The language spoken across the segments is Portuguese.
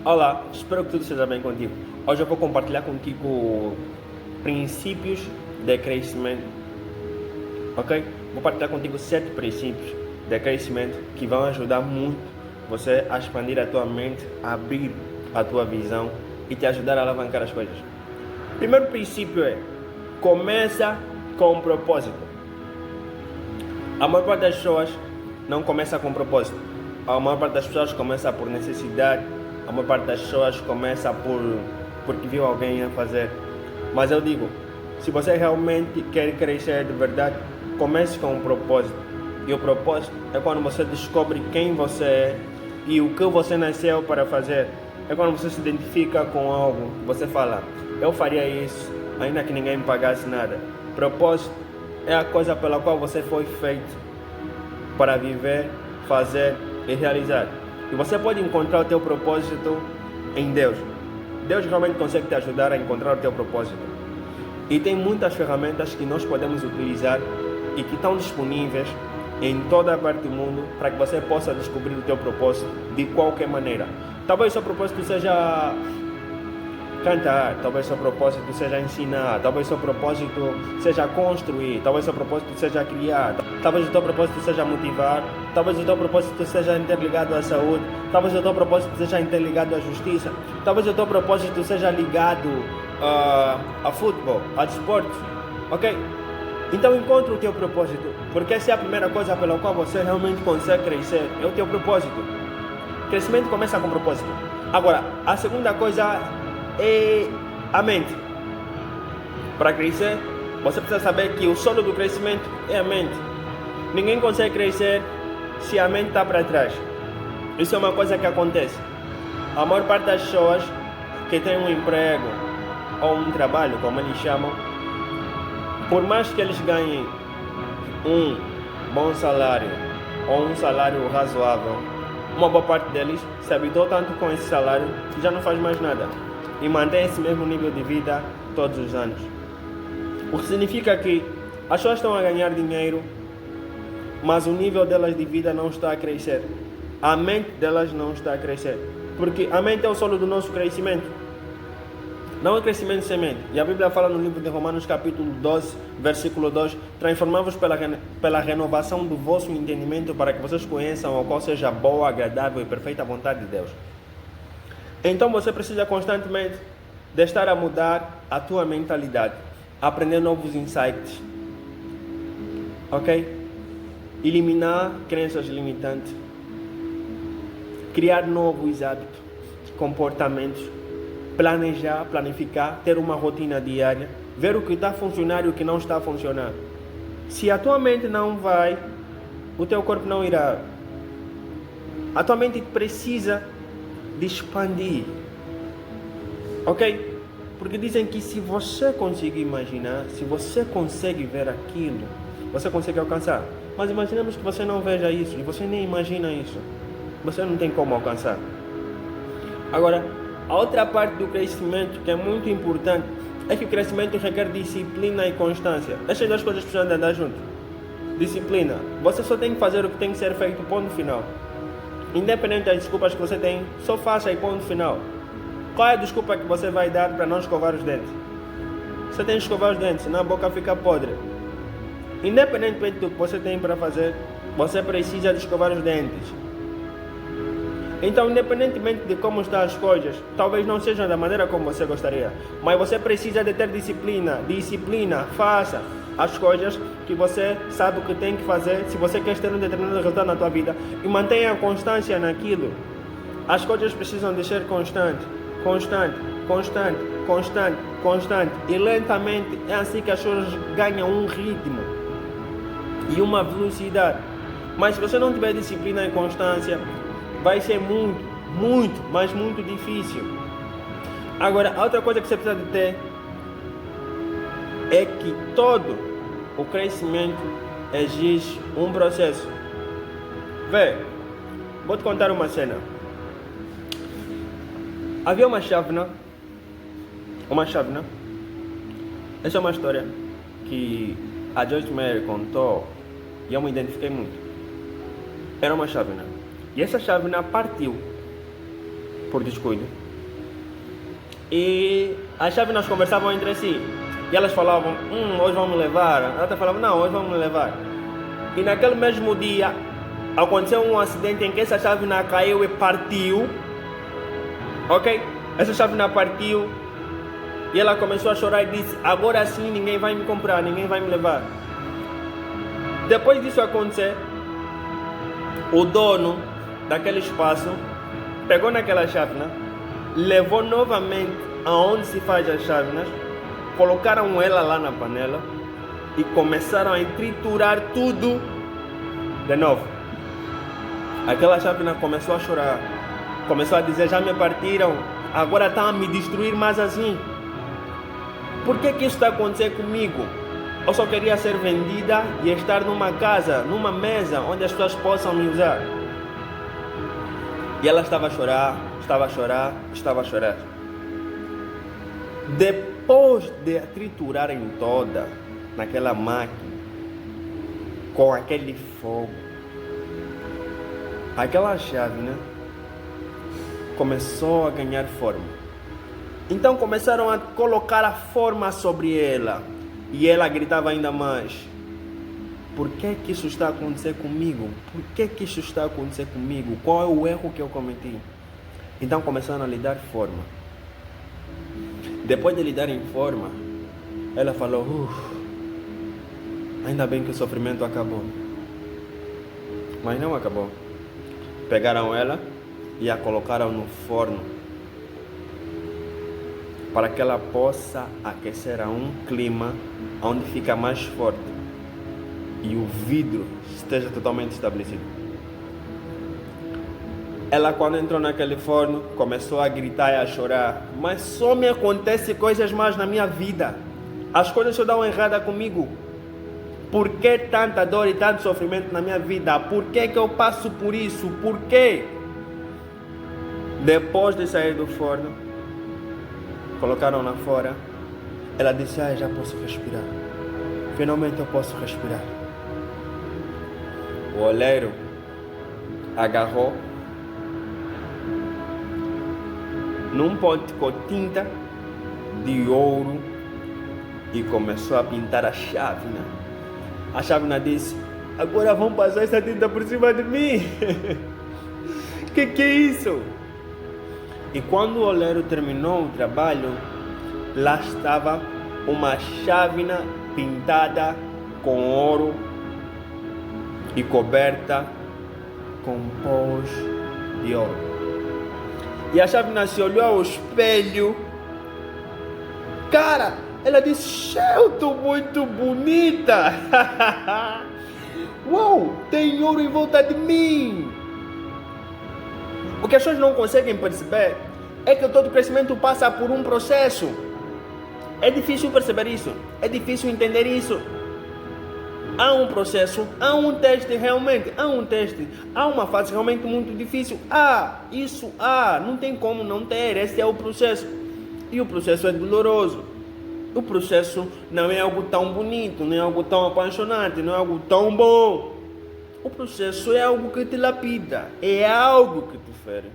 Olá, espero que tudo esteja bem contigo. Hoje eu vou compartilhar contigo princípios de crescimento, ok? Vou partilhar contigo 7 princípios de crescimento que vão ajudar muito você a expandir a tua mente, a abrir a tua visão e te ajudar a alavancar as coisas. Primeiro princípio é: começa com um propósito. A maior parte das pessoas não começa com propósito. A maior parte das pessoas começa por necessidade. A maior parte das pessoas começa porque viu alguém a fazer. Mas eu digo, se você realmente quer crescer de verdade, comece com um propósito. E o propósito é quando você descobre quem você é e o que você nasceu para fazer. É quando você se identifica com algo. Você fala, eu faria isso, ainda que ninguém me pagasse nada. Propósito é a coisa pela qual você foi feito para viver, fazer e realizar. E você pode encontrar o teu propósito em Deus. Deus realmente consegue te ajudar a encontrar o teu propósito. E tem muitas ferramentas que nós podemos utilizar e que estão disponíveis em toda a parte do mundo para que você possa descobrir o teu propósito de qualquer maneira. Talvez o seu propósito seja cantar, talvez o seu propósito seja ensinar, talvez o seu propósito seja construir, talvez o seu propósito seja criar, talvez o teu propósito seja motivar, talvez o teu propósito seja interligado à saúde, talvez o teu propósito seja interligado à justiça, talvez o teu propósito seja ligado a futebol, a desporto, ok? Então encontre o teu propósito, porque essa é a primeira coisa pela qual você realmente consegue crescer, é o teu propósito. Crescimento começa com propósito. Agora, a segunda coisa é a mente. Para crescer, você precisa saber que o solo do crescimento é a mente. Ninguém consegue crescer se a mente está para trás. Isso é uma coisa que acontece. A maior parte das pessoas que tem um emprego ou um trabalho, como eles chamam, por mais que eles ganhem um bom salário ou um salário razoável, uma boa parte deles se habituou tanto com esse salário que já não faz mais nada e mantém esse mesmo nível de vida todos os anos. O que significa que as pessoas estão a ganhar dinheiro, mas o nível delas de vida não está a crescer. A mente delas não está a crescer, porque a mente é o solo do nosso crescimento. Não é crescimento sem mente. E a Bíblia fala no livro de Romanos capítulo 12, versículo 2, transformai-vos pela renovação do vosso entendimento para que vocês conheçam o qual seja a boa, agradável e perfeita vontade de Deus. Então você precisa constantemente de estar a mudar a tua mentalidade, aprender novos insights, ok? Eliminar crenças limitantes, criar novos hábitos, comportamentos, planejar, planificar, ter uma rotina diária, ver o que está a funcionar e o que não está a funcionar. Se a tua mente não vai, o teu corpo não irá. A tua mente precisa de expandir, ok? Porque dizem que se você conseguir imaginar, se você consegue ver aquilo, você consegue alcançar. Mas imaginemos que você não veja isso e você nem imagina isso. Você não tem como alcançar. Agora, a outra parte do crescimento que é muito importante é que o crescimento requer disciplina e constância. Essas duas coisas precisam andar juntas. Disciplina. Você só tem que fazer o que tem que ser feito, ponto final. Independente das desculpas que você tem, só faça e ponto final. Qual é a desculpa que você vai dar para não escovar os dentes? Você tem que escovar os dentes, senão a boca fica podre. Independentemente do que você tem para fazer, você precisa de escovar os dentes. Então, independentemente de como estão as coisas, talvez não sejam da maneira como você gostaria, mas você precisa de ter disciplina. Disciplina, faça as coisas que você sabe o que tem que fazer, se você quer ter um determinado resultado na tua vida, e mantenha a constância naquilo. As coisas precisam de ser constante, e lentamente é assim que as coisas ganham um ritmo e uma velocidade. Mas se você não tiver disciplina e constância, vai ser muito difícil. Agora, a outra coisa que você precisa de ter é que todo o crescimento exige um processo. Vê, vou te contar uma cena. Havia uma chávena. Essa é uma história que a Joyce Meyer contou e eu me identifiquei muito. Era uma chávena. E essa chávena partiu. por descuido. E as chávenas conversavam entre si. E elas falavam, hoje vamos levar. A outra falava, não, hoje vamos levar. E naquele mesmo dia, aconteceu um acidente em que essa chávena caiu e partiu. Ok? Essa chávena partiu. E ela começou a chorar e disse, agora sim ninguém vai me comprar, ninguém vai me levar. Depois disso acontecer, o dono daquele espaço pegou naquela chávena, levou novamente aonde se faz as chávenas, colocaram ela lá na panela e começaram a triturar tudo de novo. Aquela chávena começou a chorar, começou a dizer, já me partiram, agora estão a me destruir mais assim. Por que isso está acontecendo comigo? Eu só queria ser vendida e estar numa casa, numa mesa, onde as pessoas possam me usar. E ela estava a chorar, estava a chorar, estava a chorar. Depois de a triturarem toda naquela máquina, com aquele fogo, aquela chávena começou a ganhar forma. Então começaram a colocar a forma sobre ela. E ela gritava ainda mais. Por que isso está acontecendo comigo? Por que isso está acontecendo comigo? Qual é o erro que eu cometi? Então começaram a lhe dar forma. Depois de lhe darem forma, ela falou, ainda bem que o sofrimento acabou. Mas não acabou. Pegaram ela e a colocaram no forno, para que ela possa aquecer a um clima onde fica mais forte e o vidro esteja totalmente estabelecido. Ela, quando entrou naquele forno, começou a gritar e a chorar, mas só me acontece coisas más na minha vida, as coisas só dão errada comigo. Por que tanta dor e tanto sofrimento na minha vida? Por que eu passo por isso? Por quê? Depois de sair do forno, colocaram lá fora. Ela disse, já posso respirar. Finalmente eu posso respirar. O oleiro agarrou num pote com tinta de ouro e começou a pintar a chávena. A chávena disse, agora vão passar essa tinta por cima de mim. Que é isso? E quando o oleiro terminou o trabalho, lá estava uma chávena pintada com ouro e coberta com pós de ouro. E a chávena se olhou ao espelho. Cara, ela disse, eu estou muito bonita. Uau, tem ouro em volta de mim. O que as pessoas não conseguem perceber é que todo crescimento passa por um processo. É difícil perceber isso, é difícil entender isso. Há um processo, há um teste realmente, há um teste, há uma fase realmente muito difícil. Não tem como não ter, esse é o processo. E o processo é doloroso. O processo não é algo tão bonito, não é algo tão apaixonante, não é algo tão bom. O processo é algo que te lapida, é algo que te fere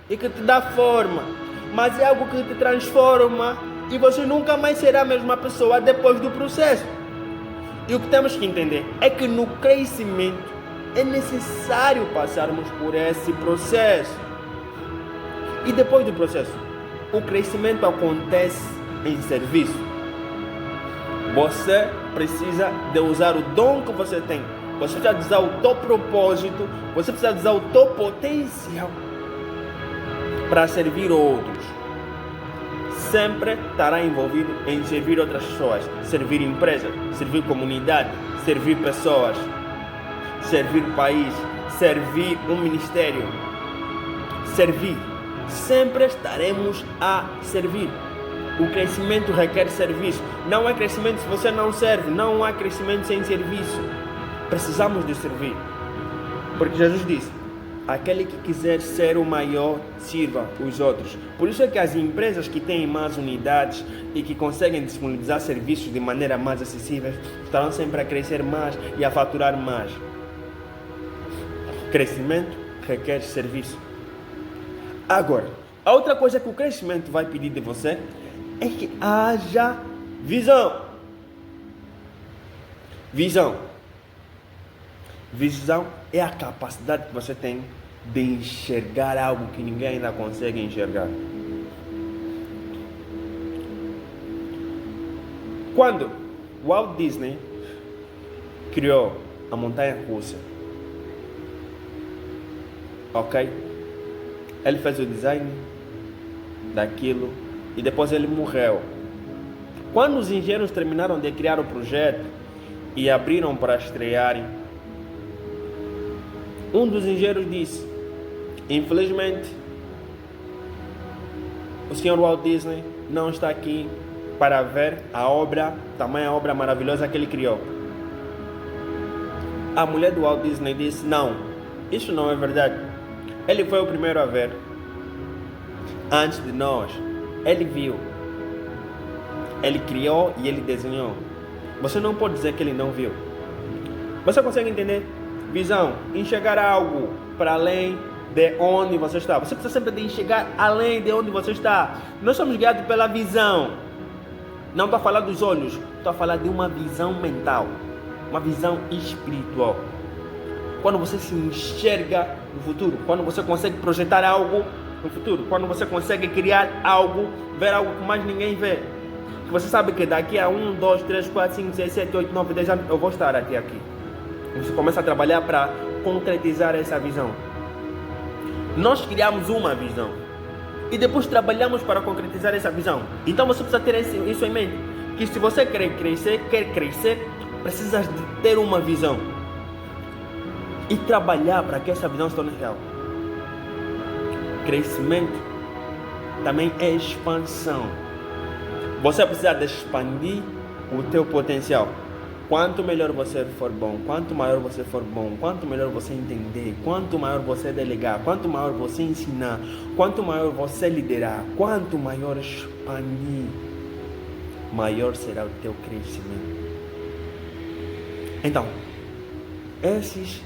e que te dá forma, mas é algo que te transforma e você nunca mais será a mesma pessoa depois do processo. E o que temos que entender é que no crescimento é necessário passarmos por esse processo. E depois do processo, o crescimento acontece em serviço. Você precisa de usar o dom que você tem. Você precisa usar o teu propósito, você precisa usar o teu potencial para servir outros. Sempre estará envolvido em servir outras pessoas, servir empresas, servir comunidade, servir pessoas, servir o país, servir um ministério. Servir. Sempre estaremos a servir. O crescimento requer serviço. Não há crescimento se você não serve. Não há crescimento sem serviço. Precisamos de servir. Porque Jesus disse, aquele que quiser ser o maior, sirva os outros. Por isso é que as empresas que têm mais unidades e que conseguem disponibilizar serviços de maneira mais acessível, estarão sempre a crescer mais e a faturar mais. Crescimento requer serviço. Agora, A outra coisa que o crescimento vai pedir de você é que haja visão. Visão. Visão é a capacidade que você tem de enxergar algo que ninguém ainda consegue enxergar. Quando Walt Disney criou a montanha-russa, ok? Ele fez o design daquilo e depois ele morreu. Quando os engenheiros terminaram de criar o projeto e abriram para estrearem, um dos engenheiros disse: infelizmente, o senhor Walt Disney não está aqui para ver a obra, tamanha obra maravilhosa que ele criou. A mulher do Walt Disney disse: não, isso não é verdade. Ele foi o primeiro a ver. Antes de nós, ele viu. Ele criou e ele desenhou. Você não pode dizer que ele não viu. Você consegue entender? Visão, enxergar algo para além de onde você está. Você precisa sempre de enxergar além de onde você está. Nós somos guiados pela visão. Não estou a falar dos olhos, estou a falar de uma visão mental, uma visão espiritual. Quando você se enxerga no futuro, quando você consegue projetar algo no futuro, quando você consegue criar algo, ver algo que mais ninguém vê. Você sabe que daqui a 1, 2, 3, 4, 5, 6, 7, 8, 9, 10 anos eu vou estar aqui. Você começa a trabalhar para concretizar essa visão. Nós criamos uma visão e depois trabalhamos para concretizar essa visão. Então você precisa ter isso em mente, que se você quer crescer, precisa de ter uma visão e trabalhar para que essa visão se torne real. Crescimento também é expansão. Você precisa de expandir o teu potencial. Quanto melhor você for bom, quanto maior você for bom, quanto melhor você entender, quanto maior você delegar, quanto maior você ensinar, quanto maior você liderar, quanto maior expandir, maior será o teu crescimento. Então, esses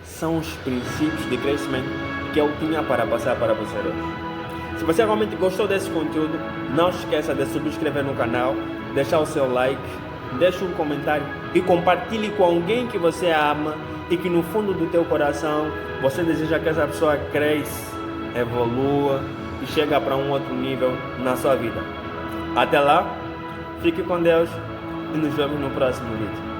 são os princípios de crescimento que eu tinha para passar para você hoje. Se você realmente gostou desse conteúdo, não esqueça de subscrever no canal, deixar o seu like, deixe um comentário e compartilhe com alguém que você ama e que no fundo do teu coração você deseja que essa pessoa cresça, evolua e chegue para um outro nível na sua vida. Até lá, fique com Deus e nos vemos no próximo vídeo.